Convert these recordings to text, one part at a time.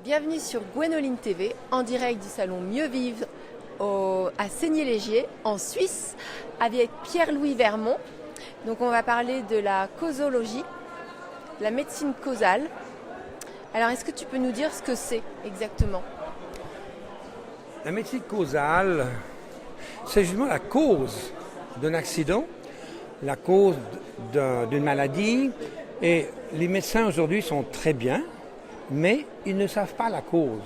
Bienvenue sur Gwénoline TV, en direct du salon Mieux Vivre à Seigné-Légier, en Suisse, avec Pierre-Louis Vermont. Donc on va parler de la causologie, la médecine causale. Alors est-ce que tu peux nous dire ce que c'est exactement? La médecine causale, c'est justement la cause d'un accident, la cause d'une maladie. Et les médecins aujourd'hui sont très bien, mais ils ne savent pas la cause.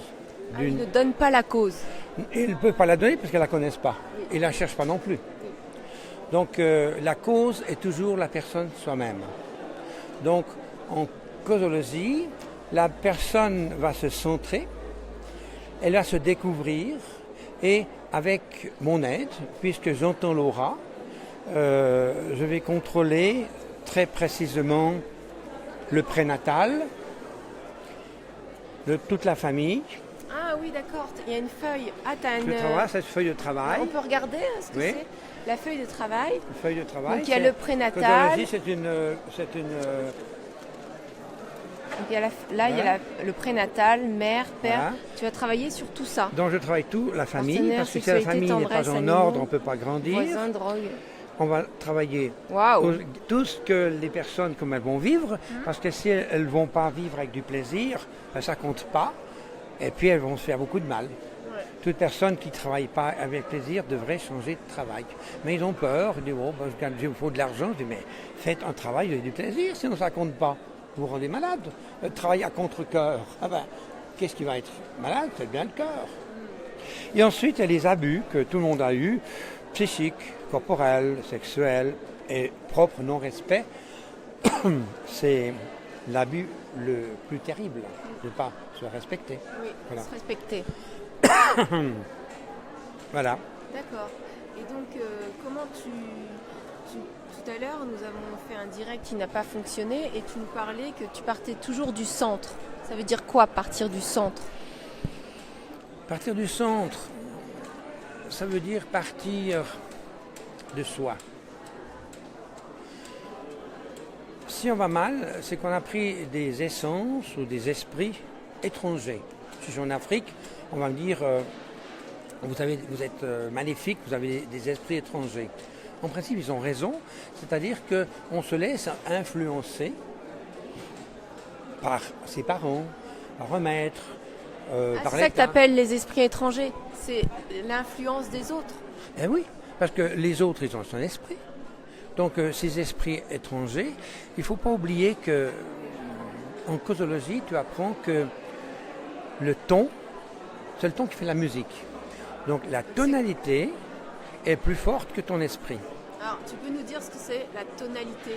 Ils ne donnent pas la cause. Ils ne peuvent pas la donner parce qu'ils ne la connaissent pas. Ils ne la cherchent pas non plus. Donc la cause est toujours la personne soi-même. Donc en causologie, la personne va se centrer, elle va se découvrir et avec mon aide, puisque j'entends l'aura, je vais contrôler très précisément le prénatal, de toute la famille. Ah oui, d'accord, il y a une feuille. Ah, tu as une... Cette feuille de travail. On peut regarder ce que c'est? La feuille de travail. La feuille de travail. Donc il y a le prénatal. C'est une... Donc, il y a il y a le prénatal, mère, père. Voilà. Tu vas travailler sur tout ça. Donc je travaille tout, la famille, parce que si la famille n'est pas en ordre, on ne peut pas grandir. Voisin, drogue. On va travailler tout ce que les personnes, comme elles vont vivre, parce que si elles ne vont pas vivre avec du plaisir, ben, ça ne compte pas, et puis elles vont se faire beaucoup de mal. Ouais. Toute personne qui ne travaille pas avec plaisir devrait changer de travail. Mais ils ont peur, ils disent, oh, ben, il faut de l'argent. Je dis, mais faites un travail avec du plaisir, sinon ça ne compte pas. Vous vous rendez malade. Travailler à contre-cœur, ah ben, qu'est-ce qui va être malade? C'est bien le cœur. Et ensuite, il y a les abus que tout le monde a eus, psychiques, corporels, sexuels et propre non-respect. C'est l'abus le plus terrible, de ne pas se respecter. Oui, voilà. Se respecter. Voilà. D'accord. Et donc, comment tout à l'heure, nous avons fait un direct qui n'a pas fonctionné et tu nous parlais que tu partais toujours du centre. Ça veut dire quoi, partir du centre? Partir du centre, ça veut dire partir de soi. Si on va mal, c'est qu'on a pris des essences ou des esprits étrangers. Si je suis en Afrique, on va me dire vous êtes maléfique, vous avez des esprits étrangers. En principe, ils ont raison, c'est-à-dire qu'on se laisse influencer par ses parents, par un maître, par l'État. C'est ça que tu appelles les esprits étrangers, c'est l'influence des autres. Eh oui, parce que les autres, ils ont son esprit. Donc, ces esprits étrangers, il ne faut pas oublier qu'en causologie, tu apprends que le ton, c'est le ton qui fait la musique. Donc, la tonalité est plus forte que ton esprit. Alors, tu peux nous dire ce que c'est la tonalité?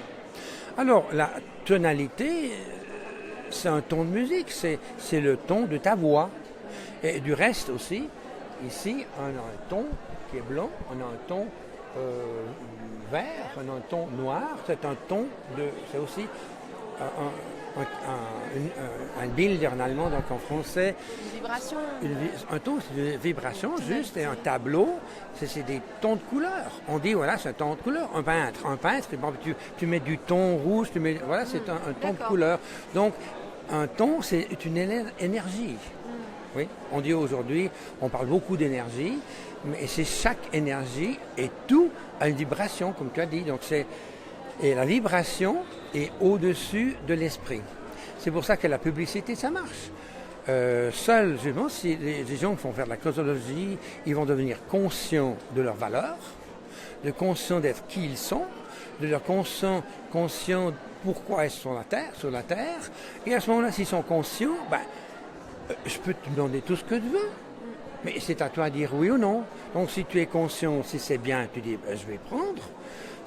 Alors, la tonalité, c'est un ton de musique, c'est le ton de ta voix. Et du reste aussi, ici, on a un ton qui est blanc, on a un ton vert, on a un ton noir, c'est un ton c'est aussi un Bild en allemand, donc en français. Une vibration. Un ton, c'est une vibration juste, et un tableau, c'est des tons de couleur. On dit, voilà, c'est un ton de couleur. Un peintre, tu mets du ton rouge, voilà, c'est un ton de couleur. Donc, un ton, c'est une énergie. Oui, on dit aujourd'hui, on parle beaucoup d'énergie, mais c'est chaque énergie et tout a une vibration, comme tu as dit. Donc et la vibration est au-dessus de l'esprit. C'est pour ça que la publicité, ça marche. Seuls, justement, si les gens qui vont faire de la causologie, ils vont devenir conscients de leurs valeurs, conscients d'être qui ils sont, de leur conscients pourquoi ils sont sur la terre. Et à ce moment-là, s'ils sont conscients, je peux te demander tout ce que tu veux, mais c'est à toi de dire oui ou non. Donc si tu es conscient, si c'est bien, tu dis je vais prendre.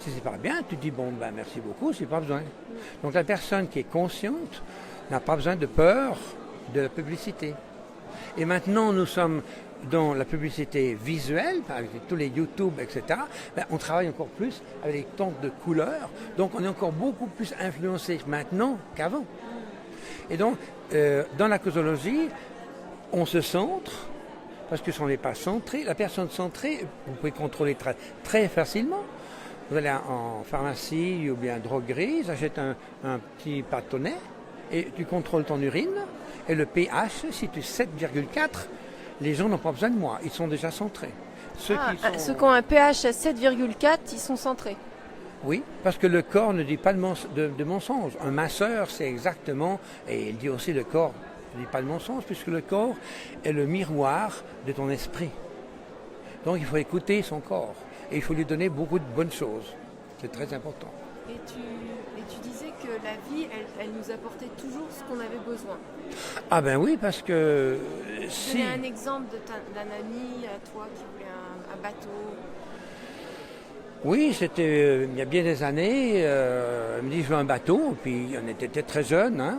Si c'est pas bien, tu dis merci beaucoup, c'est pas besoin. Donc la personne qui est consciente n'a pas besoin de peur de la publicité. Et maintenant nous sommes dans la publicité visuelle, avec tous les YouTube, etc. On travaille encore plus avec les tons de couleurs. Donc on est encore beaucoup plus influencé maintenant qu'avant. Et donc, dans la causologie, on se centre, parce que si on n'est pas centré, la personne centrée, vous pouvez contrôler très, très facilement. Vous allez en pharmacie ou bien en droguerie, ils achètent un petit bâtonnet, et tu contrôles ton urine. Et le pH, si tu es 7,4, les gens n'ont pas besoin de moi, ils sont déjà centrés. Ceux qui ont un pH à 7,4, ils sont centrés. Oui, parce que le corps ne dit pas de mensonge. Un masseur, c'est exactement, et il dit aussi le corps ne dit pas de mensonge, puisque le corps est le miroir de ton esprit. Donc il faut écouter son corps, et il faut lui donner beaucoup de bonnes choses. C'est très important. Et tu disais que la vie, elle nous apportait toujours ce qu'on avait besoin. Ah ben oui, parce que si... Donnez un exemple d'un ami à toi qui voulait un bateau. Oui, c'était il y a bien des années. Il me dit je veux un bateau, puis on était très jeunes, hein,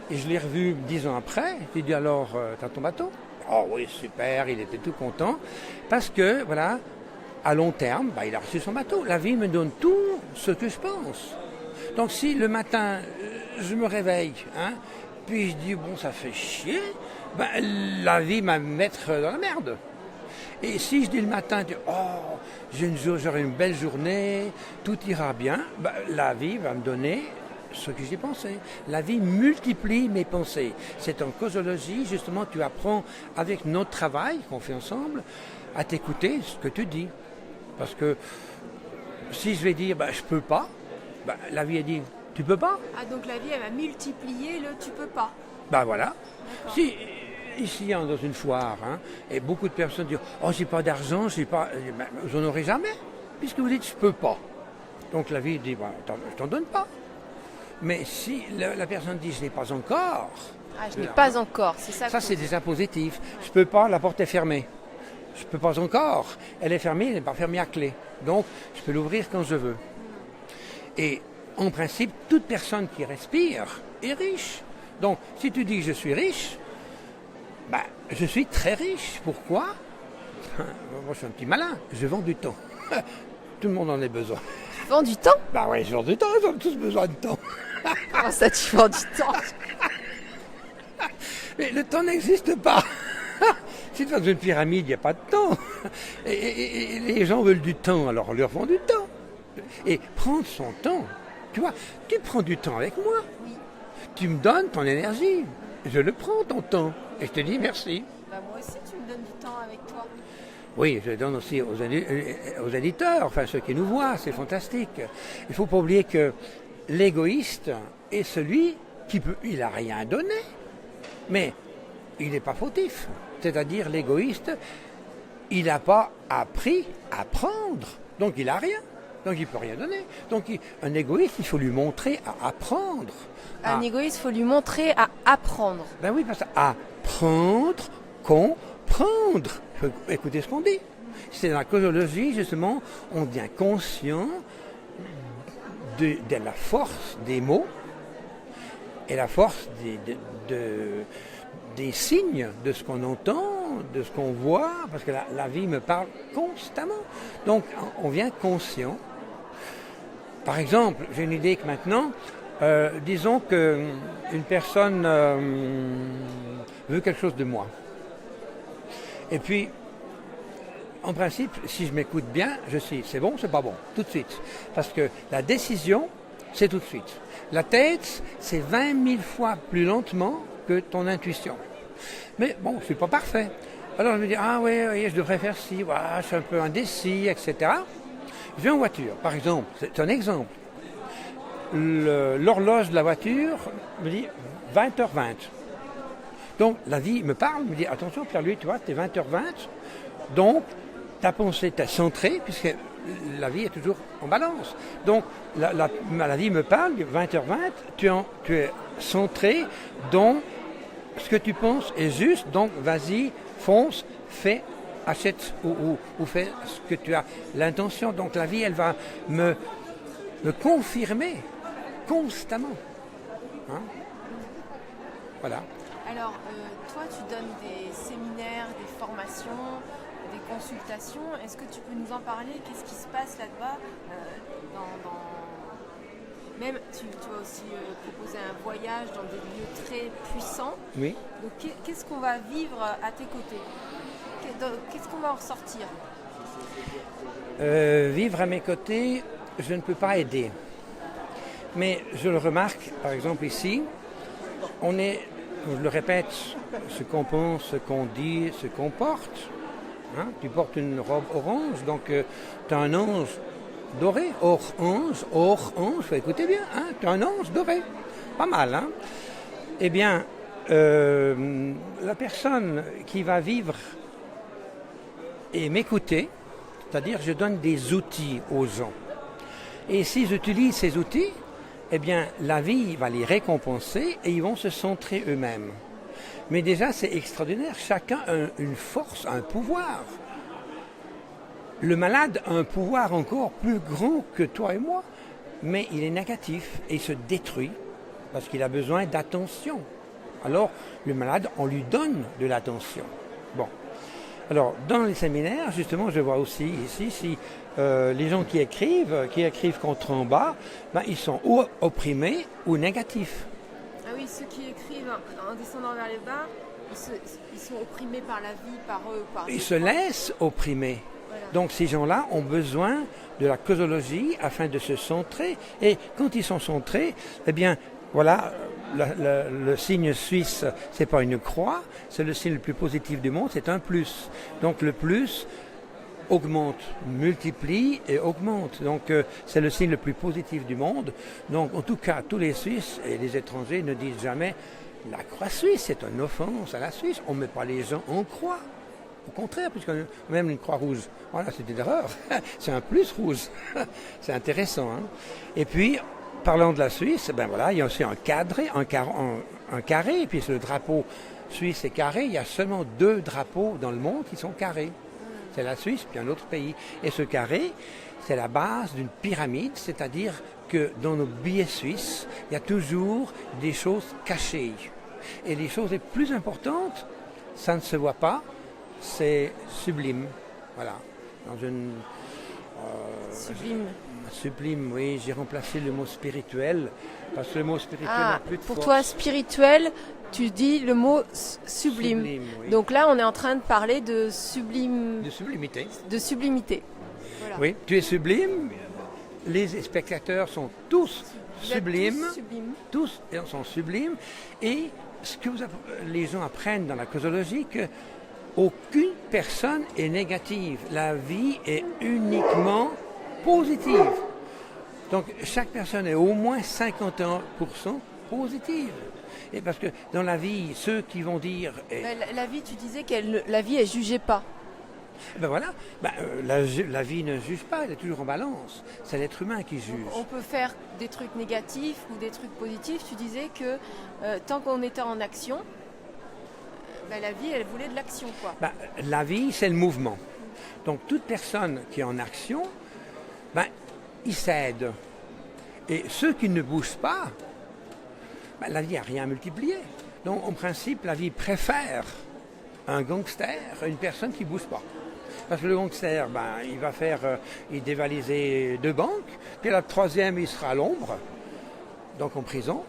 et je l'ai revu 10 ans après. Il dit alors t'as ton bateau? Oh oui, super, il était tout content, parce que voilà, à long terme, il a reçu son bateau. La vie me donne tout ce que je pense. Donc si le matin je me réveille, hein, puis je dis bon ça fait chier, la vie va me mettre dans la merde. Et si je dis le matin, j'aurai une belle journée, tout ira bien, la vie va me donner ce que j'ai pensé. La vie multiplie mes pensées. C'est en causologie, justement, tu apprends avec notre travail qu'on fait ensemble à t'écouter ce que tu dis. Parce que si je vais dire je peux pas, la vie elle dit tu peux pas. Ah donc la vie elle va multiplier le tu peux pas. Voilà. Si ici dans une foire, hein, et beaucoup de personnes disent oh j'ai pas d'argent, j'en aurai jamais, puisque vous dites je peux pas. Donc la vie dit je t'en donne pas. Mais si la personne dit je n'ai pas encore. Ah je n'ai pas encore, c'est ça. Ça c'est déjà positif. Ouais. Je peux pas, la porte est fermée. Je peux pas encore. Elle est fermée, elle n'est pas fermée à clé. Donc je peux l'ouvrir quand je veux. Et en principe, toute personne qui respire est riche. Donc si tu dis que je suis riche, je suis très riche. Pourquoi? Moi, je suis un petit malin. Je vends du temps. Tout le monde en a besoin. Tu vends du temps? Oui, je vends du temps. Ils ont tous besoin de temps. Comment ça, tu vends du temps? Mais le temps n'existe pas. Si tu vas dans une pyramide, il n'y a pas de temps. Et les gens veulent du temps, alors on leur vend du temps. Et prendre son temps. Tu vois, tu prends du temps avec moi. Oui. Tu me donnes ton énergie. Je le prends, ton temps. Et je te dis merci. Moi aussi, tu me donnes du temps avec toi. Oui, je le donne aussi aux éditeurs, enfin ceux qui nous voient, c'est fantastique. Il ne faut pas oublier que l'égoïste est celui il n'a rien donné, mais il n'est pas fautif. C'est-à-dire l'égoïste, il n'a pas appris à prendre, donc il n'a rien. Donc il ne peut rien donner. Donc un égoïste, il faut lui montrer à apprendre. Un égoïste, il faut lui montrer à apprendre. Oui, parce qu'apprendre, comprendre. Il faut écouter ce qu'on dit. C'est dans la causologie, justement, on devient conscient de la force des mots et la force des signes, de ce qu'on entend, de ce qu'on voit, parce que la vie me parle constamment. Donc on devient conscient. Par exemple, j'ai une idée que maintenant, disons qu'une personne veut quelque chose de moi. Et puis, en principe, si je m'écoute bien, je sais, c'est bon, c'est pas bon, tout de suite. Parce que la décision, c'est tout de suite. La tête, c'est 20 000 fois plus lentement que ton intuition. Mais bon, je ne suis pas parfait. Alors je me dis, oui, je devrais faire ci, voilà, je suis un peu indécis, etc. Je vais en voiture, par exemple, c'est un exemple. L'horloge de la voiture me dit 20h20. Donc la vie me parle, me dit attention Pierre-Louis, tu vois, t'es 20h20, donc ta pensée t'es centrée, puisque la vie est toujours en balance. Donc la vie me parle, 20h20, tu es centré, donc ce que tu penses est juste, donc vas-y, fonce, fais, achète ou fais ce que tu as l'intention. Donc la vie, elle va me confirmer constamment. Hein? Voilà. Alors, toi, tu donnes des séminaires, des formations, des consultations. Est-ce que tu peux nous en parler? Qu'est-ce qui se passe là-bas Même, tu vas aussi proposer un voyage dans des lieux très puissants. Oui. Donc, qu'est-ce qu'on va vivre à tes côtés? Qu'est-ce qu'on va en ressortir? Vivre à mes côtés, je ne peux pas aider. Mais je le remarque, par exemple ici, On est, je le répète, ce qu'on pense, ce qu'on dit, ce qu'on porte. Hein? Tu portes une robe orange, donc tu as un ange doré, orange, faut écouter bien, hein? Tu as un ange doré. Pas mal, hein? Eh bien, la personne qui va vivre et m'écouter, c'est-à-dire je donne des outils aux gens. Et s'ils utilisent ces outils, eh bien, la vie va les récompenser et ils vont se centrer eux-mêmes. Mais déjà, c'est extraordinaire. Chacun a une force, un pouvoir. Le malade a un pouvoir encore plus grand que toi et moi, mais il est négatif et il se détruit parce qu'il a besoin d'attention. Alors, le malade, on lui donne de l'attention. Bon. Alors, dans les séminaires, justement, je vois aussi ici, si les gens qui écrivent contre en bas, ben, ils sont ou opprimés ou négatifs. Ah oui, ceux qui écrivent en descendant vers les bas, ils sont opprimés par la vie, par eux. Ils se laissent opprimer. Voilà. Donc, ces gens-là ont besoin de la cosologie afin de se centrer. Et quand ils sont centrés, eh bien, voilà, le signe suisse, c'est pas une croix, c'est le signe le plus positif du monde, c'est un plus. Donc le plus augmente, multiplie et augmente. Donc c'est le signe le plus positif du monde. Donc en tout cas, tous les Suisses et les étrangers ne disent jamais la croix suisse, c'est une offense à la Suisse. On ne met pas les gens en croix. Au contraire, puisqu'on a même une croix rouge. Voilà, c'est une erreur. C'est un plus rouge. C'est intéressant. Hein? Et puis, parlant de la Suisse, ben voilà, il y a aussi un carré, et puis le drapeau suisse est carré. Il y a seulement 2 drapeaux dans le monde qui sont carrés. C'est la Suisse puis un autre pays. Et ce carré, c'est la base d'une pyramide, c'est-à-dire que dans nos billets suisses, il y a toujours des choses cachées. Et les choses les plus importantes, ça ne se voit pas, c'est sublime. Voilà. Dans une... sublime. Sublime, oui, j'ai remplacé le mot spirituel, parce que le mot spirituel n'a plus de force. Pour toi, spirituel, tu dis le mot sublime. Oui. Donc là, on est en train de parler de sublime... De sublimité. De sublimité. Voilà. Oui, tu es sublime, les spectateurs sont tous sublimes, tous sont sublimes, et ce que les gens apprennent dans la cosologie, que aucune personne est négative. La vie est uniquement positive. Donc, chaque personne est au moins 51% positive. Et parce que dans la vie, ceux qui vont dire... La vie, tu disais que la vie, elle ne jugeait pas. Ben voilà, la vie ne juge pas, elle est toujours en balance. C'est l'être humain qui juge. Donc, on peut faire des trucs négatifs ou des trucs positifs. Tu disais que tant qu'on était en action, la vie, elle voulait de l'action, quoi. La vie, c'est le mouvement. Donc, toute personne qui est en action, il cède. Et ceux qui ne bougent pas, la vie n'a rien à multiplier. Donc, en principe, la vie préfère un gangster à une personne qui ne bouge pas. Parce que le gangster, il dévaliser 2 banques, puis la 3e, il sera à l'ombre, donc en prison,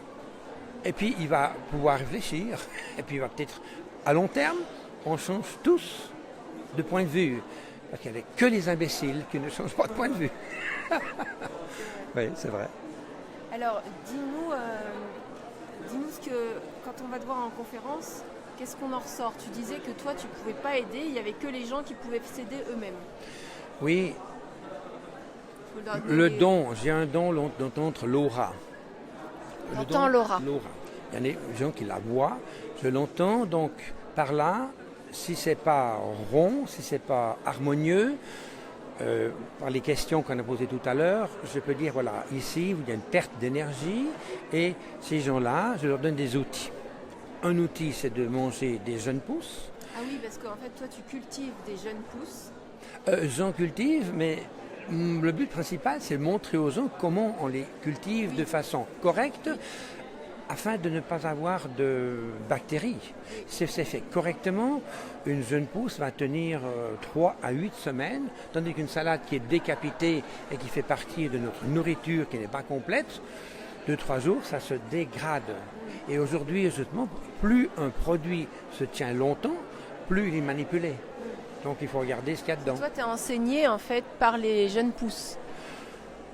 et puis il va pouvoir réfléchir, et puis il va peut-être, à long terme, on change tous de point de vue. Parce qu'il n'y avait que les imbéciles qui ne changent pas de point de vue. Oui, c'est vrai. Alors, dis-nous ce que, quand on va te voir en conférence, qu'est-ce qu'on en ressort? Tu disais que toi, tu ne pouvais pas aider, il n'y avait que les gens qui pouvaient s'aider eux-mêmes. Oui. Le don, j'ai un don d'entendre l'aura. J'entends l'aura. Il y a des gens qui la voient, je l'entends, donc par là, si ce n'est pas rond, si ce n'est pas harmonieux, par les questions qu'on a posées tout à l'heure, je peux dire, voilà, ici, il y a une perte d'énergie, et ces gens-là, je leur donne des outils. Un outil, c'est de manger des jeunes pousses. Ah oui, parce qu'en fait, toi, tu cultives des jeunes pousses. J'en cultive, mais le but principal, c'est de montrer aux gens comment on les cultive de façon correcte, afin de ne pas avoir de bactéries. Si c'est fait correctement, une jeune pousse va tenir 3 à 8 semaines, tandis qu'une salade qui est décapitée et qui fait partie de notre nourriture qui n'est pas complète, 2-3 jours, ça se dégrade. Et aujourd'hui, justement, plus un produit se tient longtemps, plus il est manipulé. Donc il faut regarder ce qu'il y a dedans. Toi, tu es enseigné en fait par les jeunes pousses.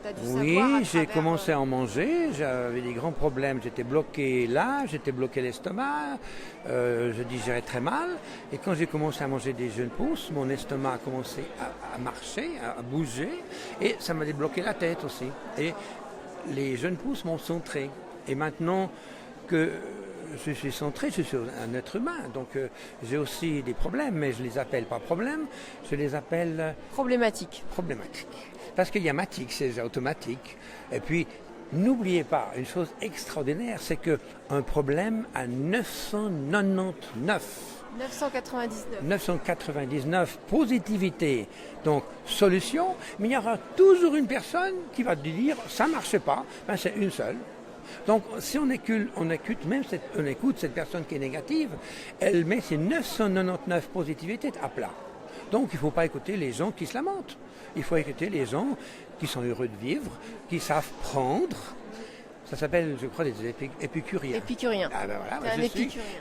Tu as dû savoir Oui, j'ai commencé à en manger, j'avais des grands problèmes, j'étais bloqué là, j'étais bloqué l'estomac, je digérais très mal. Et quand j'ai commencé à manger des jeunes pousses, mon estomac a commencé à marcher, à bouger, et ça m'a débloqué la tête aussi. Et les jeunes pousses m'ont centré. Et maintenant que je suis centré, je suis un être humain, donc j'ai aussi des problèmes, mais je ne les appelle pas problèmes, je les appelle... Problématiques. Parce qu'il y a matique, c'est automatique. Et puis, n'oubliez pas, une chose extraordinaire, c'est qu'un problème a 999 positivités, donc solution, mais il y aura toujours une personne qui va te dire ça ne marche pas, ben c'est une seule. Donc si on écoute cette personne qui est négative, elle met ses 999 positivités à plat. Donc il ne faut pas écouter les gens qui se lamentent. Il faut écouter les gens qui sont heureux de vivre, qui savent prendre. Ça s'appelle, je crois, des épicuriens. Épicurien. Ah ben voilà,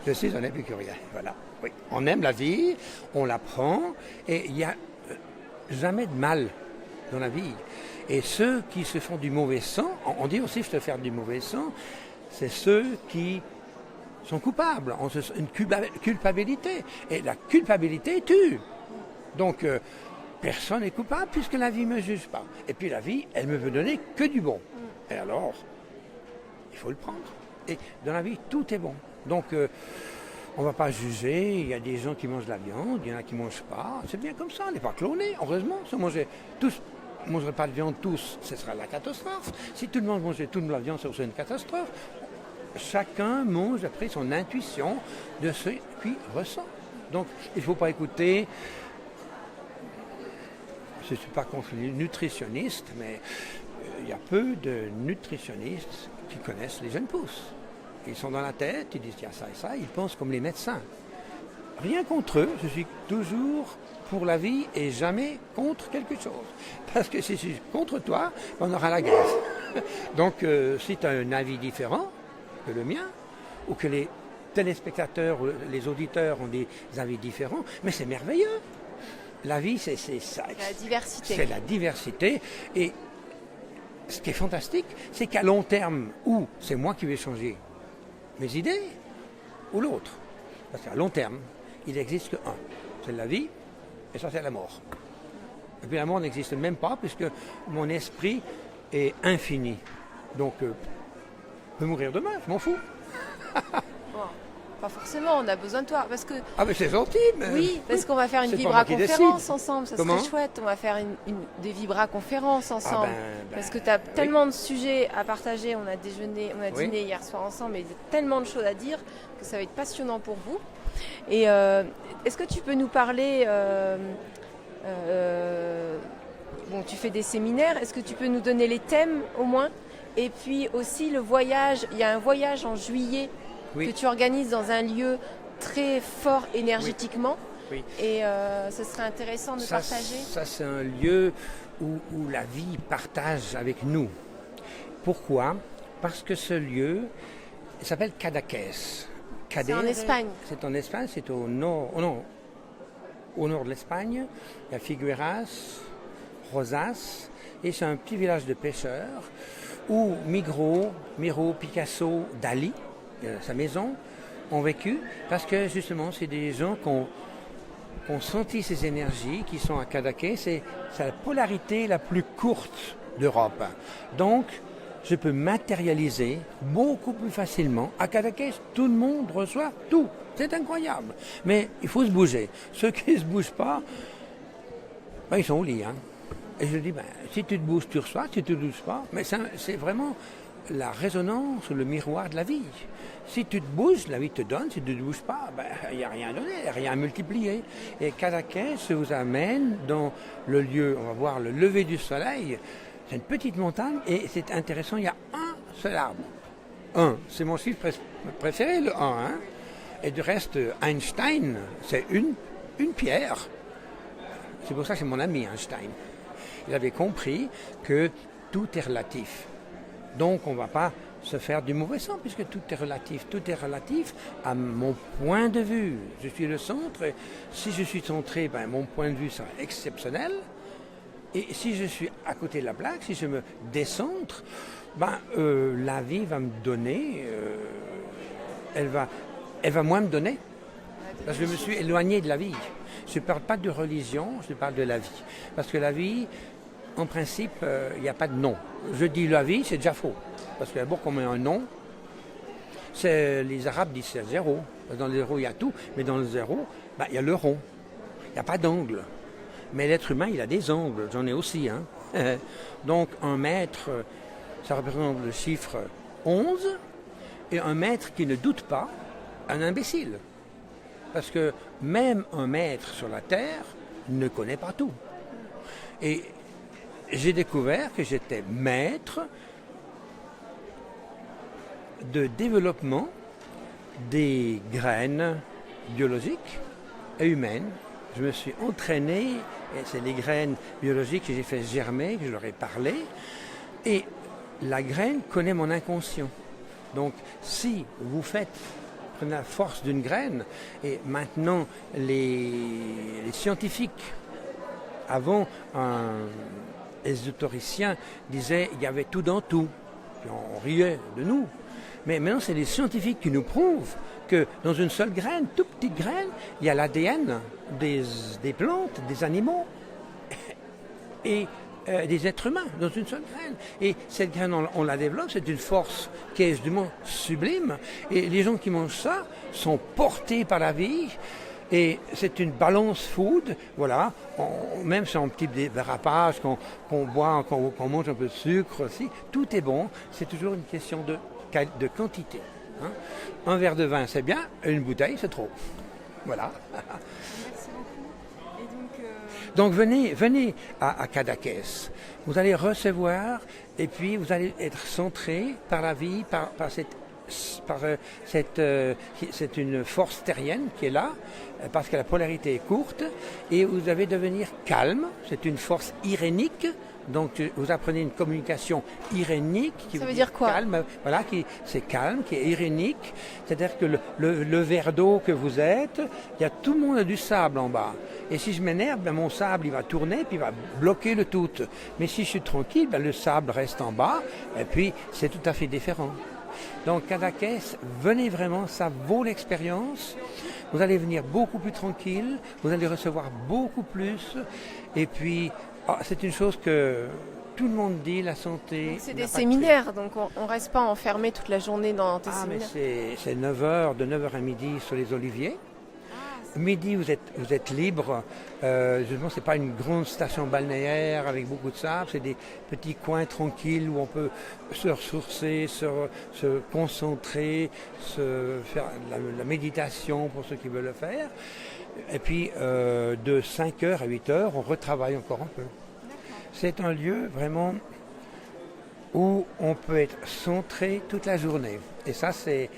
je suis un épicurien. Voilà. Oui. On aime la vie, on la prend, et il n'y a jamais de mal dans la vie. Et ceux qui se font du mauvais sang, on dit aussi se faire du mauvais sang, c'est ceux qui sont coupables, ont une culpabilité. Et la culpabilité tue. Donc, personne n'est coupable puisque la vie ne me juge pas. Et puis la vie, elle ne me veut donner que du bon. Et alors, il faut le prendre. Et dans la vie, tout est bon. Donc, on ne va pas juger. Il y a des gens qui mangent de la viande, il y en a qui ne mangent pas. C'est bien comme ça, on n'est pas clonés, heureusement. Si on mangeait tous, on ne mangerait pas de viande tous, ce sera la catastrophe. Si tout le monde mangeait toute la viande, ce serait une catastrophe. Chacun mange après son intuition de ce qu'il ressent. Donc, il ne faut pas écouter... Je ne suis pas contre les nutritionnistes, mais il y a peu de nutritionnistes qui connaissent les jeunes pousses. Ils sont dans la tête, ils disent il y a ça et ça, ils pensent comme les médecins. Rien contre eux, je suis toujours pour la vie et jamais contre quelque chose. Parce que si je suis contre toi, on aura la guerre. Donc si tu as un avis différent que le mien, ou que les téléspectateurs ou les auditeurs ont des avis différents, mais c'est merveilleux. La vie, c'est ça. La diversité. C'est la diversité. Et ce qui est fantastique, c'est qu'à long terme, ou c'est moi qui vais changer mes idées, ou l'autre. Parce qu'à long terme, il n'existe qu'un. C'est la vie, et ça, c'est la mort. Et puis la mort n'existe même pas, puisque mon esprit est infini. Donc, je peux mourir demain, je m'en fous. Bon. Pas forcément, on a besoin de toi. Parce que, ah mais c'est gentil. Mais oui, parce qu'on va faire une vibra-conférence ensemble, ça serait chouette. On va faire des vibra-conférences ensemble. Parce que tu as tellement de sujets à partager. On a dîné hier soir ensemble, et il y a tellement de choses à dire que ça va être passionnant pour vous. Et est-ce que tu peux nous parler... bon, tu fais des séminaires, est-ce que tu peux nous donner les thèmes au moins? Et puis aussi le voyage, il y a un voyage en juillet que tu organises dans un lieu très fort énergétiquement. Oui. Et ce serait intéressant de partager. Ça, c'est un lieu où la vie partage avec nous. Pourquoi? Parce que ce lieu s'appelle Cadaqués. C'est en Espagne. C'est en Espagne, c'est au nord, au nord de l'Espagne. Il y a Figueras, Rosas, et c'est un petit village de pêcheurs où Miro, Picasso, Dali, sa maison, ont vécu, parce que justement, c'est des gens qui ont senti ces énergies, qui sont à Cadaqués. C'est la polarité la plus courte d'Europe. Donc, je peux matérialiser beaucoup plus facilement. À Cadaqués, tout le monde reçoit tout. C'est incroyable. Mais il faut se bouger. Ceux qui ne se bougent pas, ben, ils sont au lit. Hein. Et je dis, si tu te bouges, tu reçois. Si tu ne te bouges pas, mais c'est vraiment la résonance, le miroir de la vie. Si tu te bouges, la vie te donne. Si tu ne te bouges pas, il n'y a rien à donner, rien à multiplier. Et Cadaqués vous amène dans le lieu, on va voir le lever du soleil. C'est une petite montagne et c'est intéressant, il y a un seul arbre. Un, c'est mon chiffre préféré, le 1. Hein. Et du reste, Einstein, c'est une pierre. C'est pour ça que c'est mon ami Einstein. Il avait compris que tout est relatif. Donc on ne va pas se faire du mauvais sang puisque tout est relatif. Tout est relatif à mon point de vue. Je suis le centre et si je suis centré, mon point de vue sera exceptionnel. Et si je suis à côté de la plaque, si je me décentre, la vie va me donner, elle va moins me donner. Parce que je me suis éloigné de la vie. Je ne parle pas de religion, je parle de la vie. Parce que la vie, en principe, il n'y a pas de nom. Je dis la vie, c'est déjà faux. Parce que d'abord, qu'on met un nom, les Arabes disent c'est zéro. Dans le zéro, il y a tout, mais dans le zéro, il y a le rond. Il n'y a pas d'angle. Mais l'être humain, il a des angles, j'en ai aussi. Donc, un mètre, ça représente le chiffre 11, et un maître qui ne doute pas, un imbécile. Parce que même un maître sur la Terre ne connaît pas tout. Et j'ai découvert que j'étais maître de développement des graines biologiques et humaines. Je me suis entraîné, et c'est les graines biologiques que j'ai fait germer, que je leur ai parlé, et la graine connaît mon inconscient. Donc si vous prenez la force d'une graine, et maintenant les scientifiques, avant les ésotoriciens disaient qu'il y avait tout dans tout, puis on riait de nous. Mais maintenant, c'est les scientifiques qui nous prouvent que dans une seule graine, toute petite graine, il y a l'ADN des plantes, des animaux et des êtres humains dans une seule graine. Et cette graine, on la développe, c'est une force qui est justement sublime. Et les gens qui mangent ça sont portés par la vie. Et c'est une balance food, voilà. Même si on a un petit dérapage, qu'on boit, qu'on mange un peu de sucre aussi, tout est bon. C'est toujours une question de quantité. Un verre de vin, c'est bien, une bouteille, c'est trop. Voilà. Merci beaucoup. Et donc venez à Cadaqués. Vous allez recevoir et puis vous allez être centré par la vie, c'est une force terrienne qui est là, parce que la polarité est courte, et vous allez devenir calme. C'est une force irénique. Donc vous apprenez une communication irénique qui veut dire quoi? Calme, voilà, c'est calme, qui est irénique. C'est-à-dire que le verre d'eau que vous êtes, il y a tout le monde a du sable en bas. Et si je m'énerve, mon sable il va tourner puis il va bloquer le tout. Mais si je suis tranquille, le sable reste en bas et puis c'est tout à fait différent. Donc Cadaqués, venez vraiment, ça vaut l'expérience. Vous allez venir beaucoup plus tranquille, vous allez recevoir beaucoup plus. Et puis c'est une chose que tout le monde dit, la santé. Donc c'est des séminaires, donc on ne reste pas enfermé toute la journée dans tes séminaires. Mais c'est 9h, de 9h à midi sur les oliviers. Midi, vous êtes libre. Justement, ce n'est pas une grande station balnéaire avec beaucoup de sable, c'est des petits coins tranquilles où on peut se ressourcer, se concentrer, faire la méditation pour ceux qui veulent le faire. Et puis, de 5h à 8h, on retravaille encore un peu. C'est un lieu vraiment où on peut être centré toute la journée. Et ça sert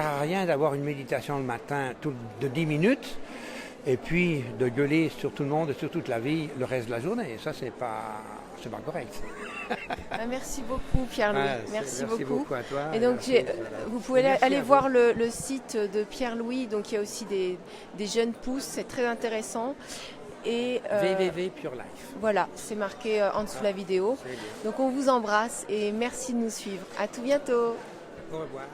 à rien d'avoir une méditation le matin de 10 minutes et puis de gueuler sur tout le monde et sur toute la vie le reste de la journée. Ça, c'est pas correct. Merci beaucoup, Pierre-Louis. Merci beaucoup à toi. Et donc, vous pouvez aller voir le site de Pierre-Louis. Donc, il y a aussi des jeunes pousses. C'est très intéressant. Et www.purelife. Voilà, c'est marqué en dessous de la vidéo. Donc, on vous embrasse et merci de nous suivre. À tout bientôt. Au revoir.